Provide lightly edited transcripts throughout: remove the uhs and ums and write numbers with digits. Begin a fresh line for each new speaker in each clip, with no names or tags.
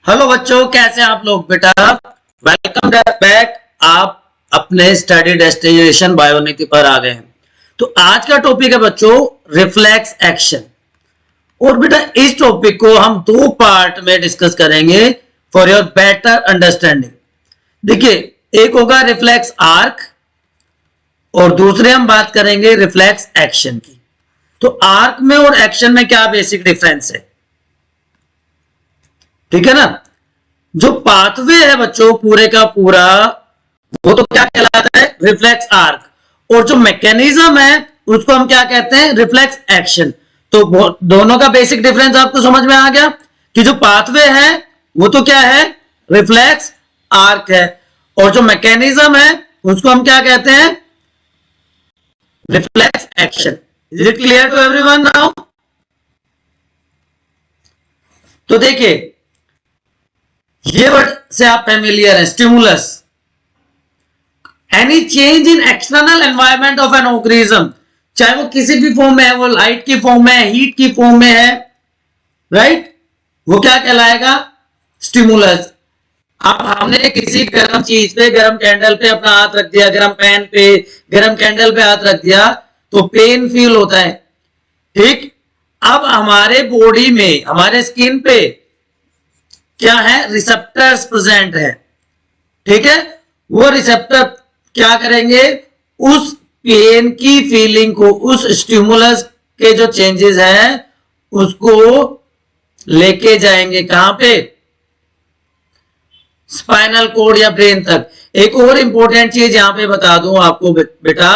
Hello बच्चों, कैसे हैं आप लोग बेटा। Welcome back. आप अपने स्टडी डेस्टिनेशन बायोनिकी पर आ गए हैं। तो आज का टॉपिक है बच्चों रिफ्लेक्स एक्शन। और बेटा इस टॉपिक को हम दो पार्ट में डिस्कस करेंगे फॉर योर बेटर अंडरस्टैंडिंग। देखिए, एक होगा रिफ्लेक्स आर्क और दूसरे हम बात करेंगे रिफ्लेक्स एक्शन की। तो आर्क में और एक्शन में क्या बेसिक डिफरेंस है, ठीक है ना। जो पाथवे है बच्चों पूरे का पूरा, वो तो क्या कहलाता है, रिफ्लेक्स आर्क। और जो मैकेनिज्म है उसको हम क्या कहते हैं, रिफ्लेक्स एक्शन। तो दोनों का बेसिक डिफरेंस आपको समझ में आ गया कि जो पाथवे है वो तो क्या है, रिफ्लेक्स आर्क है, और जो मैकेनिज्म है उसको हम क्या कहते हैं, reflex action. Is it clear to everyone now. तो देखिए, ये वर्ड से आप फेमिलियर है, stimulus. Any change in external environment of an organism, चाहे वो किसी भी फॉर्म में है, वो लाइट की फॉर्म में है, हीट की फॉर्म में है, राइट, वो क्या कहलाएगा, स्टिमुलस। अब हमने किसी गर्म चीज पे, गर्म कैंडल पे अपना हाथ रख दिया, गर्म पैन पे, गर्म कैंडल पे हाथ रख दिया तो पेन फील होता है, ठीक। अब हमारे बॉडी में, हमारे स्किन पे क्या है, रिसेप्टर्स प्रेजेंट है, ठीक है। वो रिसेप्टर क्या करेंगे, उस पेन की फीलिंग को, उस स्टिमुलस के जो चेंजेस हैं उसको लेके जाएंगे कहां पे, स्पाइनल कोड या ब्रेन तक। एक और इंपॉर्टेंट चीज यहां पे बता दूं आपको बेटा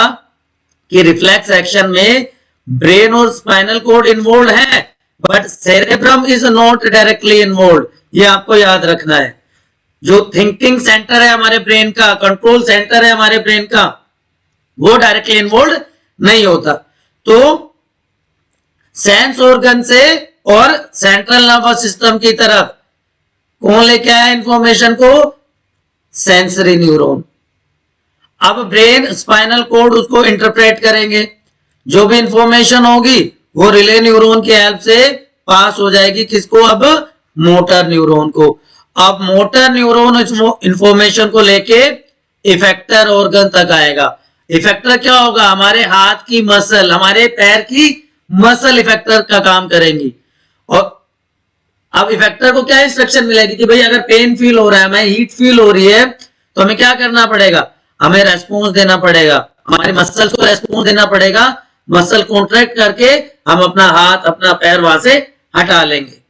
कि रिफ्लेक्स एक्शन में ब्रेन और स्पाइनल कोड इन्वॉल्व है, but cerebrum is not directly involve. ये आपको याद रखना है। जो थिंकिंग सेंटर है हमारे ब्रेन का, कंट्रोल सेंटर है हमारे ब्रेन का, वो डायरेक्टली इन्वॉल्व नहीं होता। तो सेंस ऑर्गन से और सेंट्रल नर्वस सिस्टम की तरफ कौन लेके आया इंफॉर्मेशन को, सेंसरी न्यूरॉन। अब ब्रेन, स्पाइनल कोड उसको इंटरप्रेट करेंगे, जो भी इंफॉर्मेशन होगी वो रिले न्यूरॉन की हेल्प से पास हो जाएगी किसको, अब मोटर न्यूरॉन को। अब मोटर न्यूरॉन इंफॉर्मेशन को लेके इफेक्टर ऑर्गन तक आएगा। इफेक्टर क्या होगा, हमारे हाथ की मसल, हमारे पैर की मसल इफेक्टर का काम करेंगी। और अब इफेक्टर को क्या इंस्ट्रक्शन मिलेगी कि भाई अगर पेन फील हो रहा है, हमें हीट फील हो रही है, तो हमें क्या करना पड़ेगा, हमें रेस्पॉन्स देना पड़ेगा, हमारे मसल्स को रेस्पॉन्स देना पड़ेगा। मसल कॉन्ट्रैक्ट करके हम अपना हाथ, अपना पैर वहां से हटा लेंगे।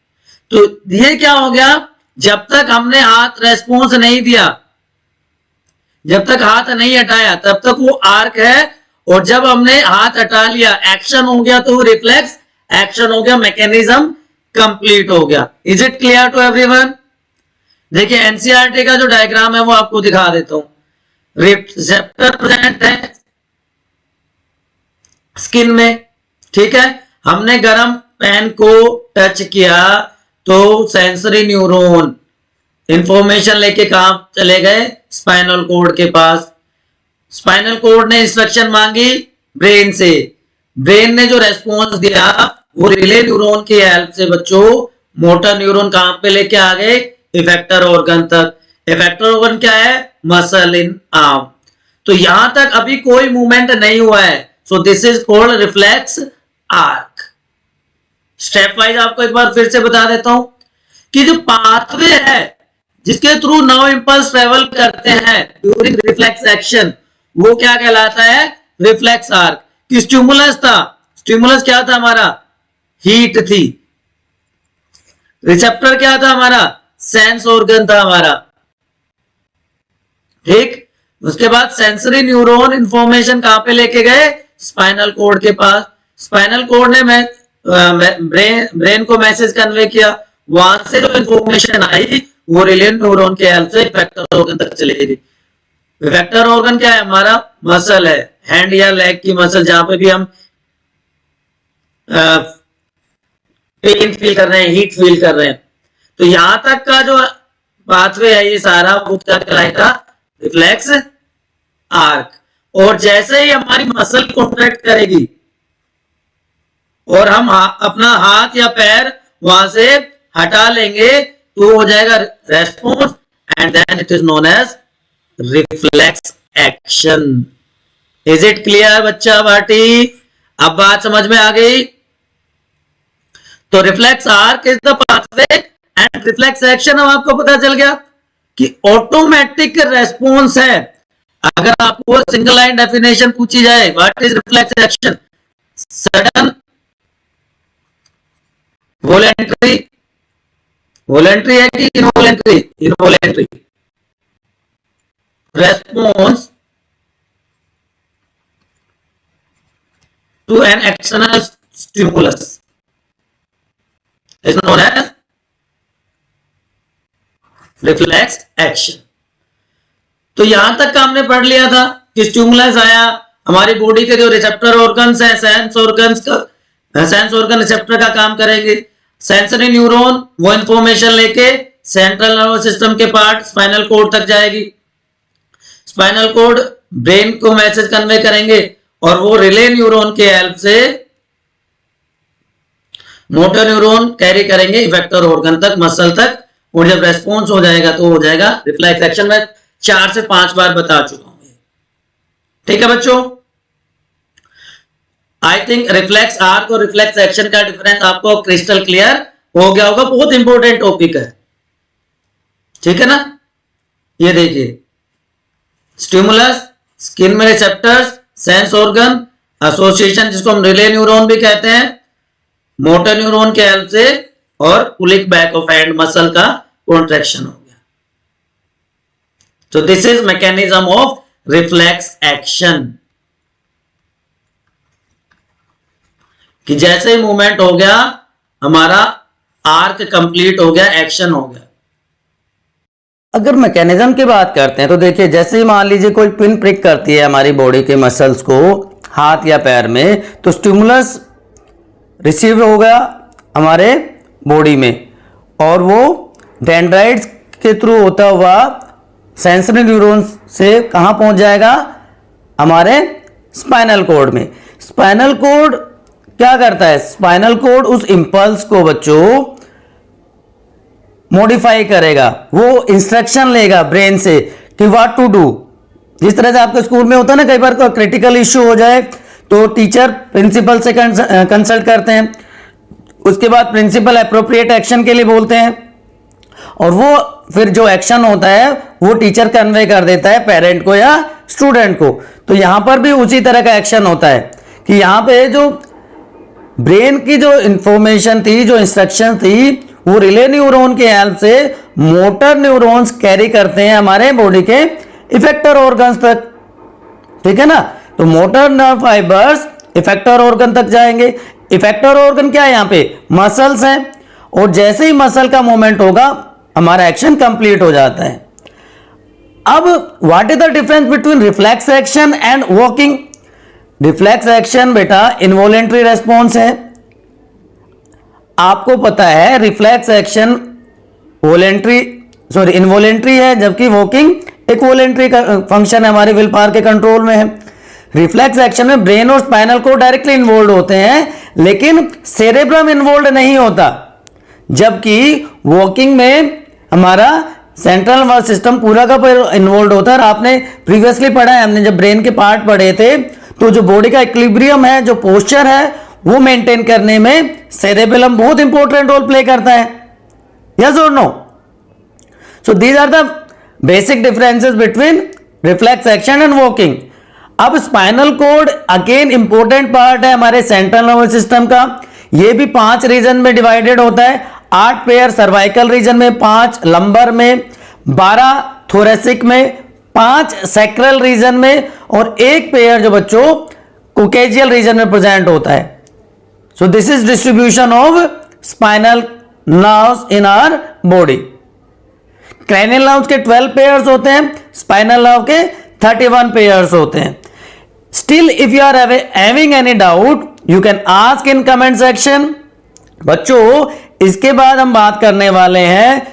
तो ये क्या हो गया, जब तक हमने हाथ रेस्पॉन्स नहीं दिया, जब तक हाथ नहीं हटाया, तब तक वो आर्क है। और जब हमने हाथ हटा लिया, एक्शन हो गया, तो रिफ्लेक्स एक्शन हो गया, मैकेनिज्म कंप्लीट हो गया। Is it clear to everyone. देखिए एनसीईआरटी का जो डायग्राम है वो आपको दिखा देता हूं। रिसेप्टर प्रेजेंट है स्किन में, ठीक है। हमने गर्म पैन को टच किया तो सेंसरी न्यूरॉन इंफॉर्मेशन लेके कहां चले गए, स्पाइनल कोड के पास। स्पाइनल कोड ने इंस्ट्रक्शन मांगी ब्रेन से, ब्रेन ने जो रेस्पॉन्स दिया वो रिले न्यूरॉन की हेल्प से बच्चों मोटर न्यूरॉन कहां पे लेके आ गए, इफेक्टर ऑर्गन तक। इफेक्टर ऑर्गन क्या है, मसल इन आर्म। तो यहां तक अभी कोई मूवमेंट नहीं हुआ है, so this is called reflex arc. Step wise आपको एक बार फिर से बता देता हूं कि जो पाथवे है जिसके थ्रू नर्व इंपल्स ट्रेवल करते हैं ड्यूरिंग रिफ्लेक्स एक्शन, वो क्या कहलाता है, रिफ्लेक्स आर्क। कि स्टिमुलस था, स्टिमुलस क्या था हमारा, हीट थी। रिसेप्टर क्या था हमारा, सेंस ऑर्गन था हमारा, ठीक। उसके बाद सेंसरी न्यूरॉन इंफॉर्मेशन कहां पे लेके गए, स्पाइनल कोड के पास। स्पाइनल कोड ने ब्रेन को मैसेज कन्वे किया, वहां से जो इंफॉर्मेशन आई वो रिले न्यूरॉन के हेल्प से इफेक्टर ऑर्गन तक चलेगी। इफेक्टर ऑर्गन क्या है, हमारा मसल है, हैंड या लेग की मसल, जहां पे भी हम पेन फील कर रहे हैं, हीट फील कर रहे हैं। तो यहां तक का जो पाथवे है ये सारा वो क्या कहलाएगा, रिफ्लेक्स आर्क। और जैसे ही हमारी मसल कॉन्ट्रैक्ट करेगी और हम अपना हाथ या पैर वहां से हटा लेंगे तो हो जाएगा response and then it is known as reflex action. Is it clear बच्चा बाटी? अब बात समझ में आ गई? तो reflex arc is the pathway and reflex action, अब आपको पता चल गया कि ऑटोमेटिक रेस्पॉन्स है। अगर आपको सिंगल लाइन डेफिनेशन पूछी जाए what is reflex action, sudden, voluntary, voluntary है कि involuntary, involuntary response to an external stimulus is known as reflex action. तो यहां तक का हमने पढ़ लिया था कि स्टिमुलस आया, हमारी बॉडी के जो रिसेप्टर ऑर्गन्स हैं, सेंस ऑर्गन्स का, सेंस ऑर्गन रिसेप्टर का काम करेंगे। सेंसरी न्यूरॉन वो इंफॉर्मेशन लेके सेंट्रल नर्वस सिस्टम के पार्ट स्पाइनल कोड तक जाएगी। स्पाइनल कोड ब्रेन को मैसेज कन्वे करेंगे और वो रिले न्यूरॉन के हेल्प से मोटर न्यूरॉन कैरी करेंगे इफेक्टर ऑर्गन तक, मसल तक, और जब रेस्पॉन्स हो जाएगा तो हो जाएगा रिफ्लेक्स एक्शन। मैं 4 से 5 बार बता चुका हूं। ठीक है बच्चों, आई थिंक रिफ्लेक्स आर्क और रिफ्लेक्स एक्शन का डिफरेंस आपको क्रिस्टल क्लियर हो गया होगा। बहुत इंपॉर्टेंट टॉपिक है, ठीक है ना। ये देखिए, स्टिमुलस, स्किन में रिसेप्टर्स, सेंस ऑर्गन, एसोसिएशन जिसको हम रिले न्यूरॉन भी कहते हैं, मोटर न्यूरॉन के हेल्प से, और पुलिक बैक ऑफ हैंड मसल का कॉन्ट्रैक्शन हो गया। तो this is mechanism of reflex action, कि जैसे ही मूवमेंट हो गया हमारा आर्क कंप्लीट हो गया, एक्शन हो गया।
अगर मैकेनिज्म की बात करते हैं तो देखिए, जैसे ही मान लीजिए कोई पिन प्रिक करती है हमारी बॉडी के मसल्स को हाथ या पैर में, तो स्टिमुलस रिसीव हो गया हमारे बॉडी में, और वो डेंड्राइट्स के थ्रू होता हुआ सेंसरी न्यूरॉन्स से कहाँ पहुंच जाएगा, हमारे स्पाइनल कॉर्ड में। स्पाइनल कॉर्ड क्या करता है, स्पाइनल कॉर्ड उस इंपल्स को बच्चों मॉडिफाई करेगा, वो इंस्ट्रक्शन लेगा ब्रेन से कि व्हाट टू डू। जिस तरह से आपके स्कूल में होता है ना, कई बार क्रिटिकल इश्यू हो जाए तो टीचर प्रिंसिपल से कंसल्ट करते हैं, उसके बाद प्रिंसिपल एप्रोप्रिएट एक्शन के लिए बोलते हैं, और वो फिर जो एक्शन होता है वो टीचर कन्वे कर देता है पेरेंट को या स्टूडेंट को। तो यहां पर भी उसी तरह का एक्शन होता है कि यहां पे जो ब्रेन की जो इंफॉर्मेशन थी, जो इंस्ट्रक्शन थी, वो रिले न्यूरॉन के हेल्प से मोटर न्यूरॉन्स कैरी करते हैं हमारे बॉडी के इफेक्टर ऑर्गन्स तक, ठीक है ना। तो motor nerve fibres effector organ तक जाएंगे। इफेक्टर ऑर्गन क्या है, यहां पे मसल्स हैं, और जैसे ही मसल का मूवमेंट होगा हमारा एक्शन कंप्लीट हो जाता है। अब what is the difference between reflex action and walking. Reflex action बेटा इनवॉलेंट्री रेस्पॉन्स है, आपको पता है। रिफ्लेक्स एक्शन इनवॉलेंट्री है, जबकि वॉकिंग एक वॉलेंट्री का फंक्शन है, हमारे विल पावर के कंट्रोल में है। रिफ्लेक्स एक्शन में ब्रेन और स्पाइनल को डायरेक्टली इन्वॉल्व होते हैं, लेकिन सेरेब्रम इन्वॉल्व नहीं होता, जबकि वॉकिंग में हमारा सेंट्रल नर्वस सिस्टम पूरा का पूरा इन्वॉल्व होता है। और आपने प्रीवियसली पढ़ा है, हमने जब ब्रेन के पार्ट पढ़े थे, तो जो बॉडी का इक्विलिब्रियम है, जो पोस्चर है, वो मेंटेन करने में सेरेबेलम बहुत इंपॉर्टेंट रोल प्ले करता है। यस और no? So these are the basic differences between reflex action and walking. अब spinal cord again important part है हमारे सेंट्रल नर्वस सिस्टम का। ये भी 5 रीजन में डिवाइडेड होता है। 8 पेयर सर्वाइकल रीजन में, 5 लंबर में, 12 थोरेसिक में, 5 सैक्रल रीजन में, और 1 पेयर जो बच्चों कोकेजियल रीजन में प्रेजेंट होता है। So this is distribution of spinal nerves in our body. Cranial nerves के 12 पेयर्स होते हैं, स्पाइनल नर्व के 31 पेयर्स होते हैं। Still if you are having any doubt you can ask in comment section. बच्चों, इसके बाद हम बात करने वाले हैं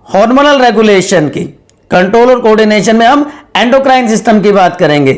हार्मोनल रेगुलेशन की। कंट्रोल और कोऑर्डिनेशन में हम एंडोक्राइन सिस्टम की बात करेंगे।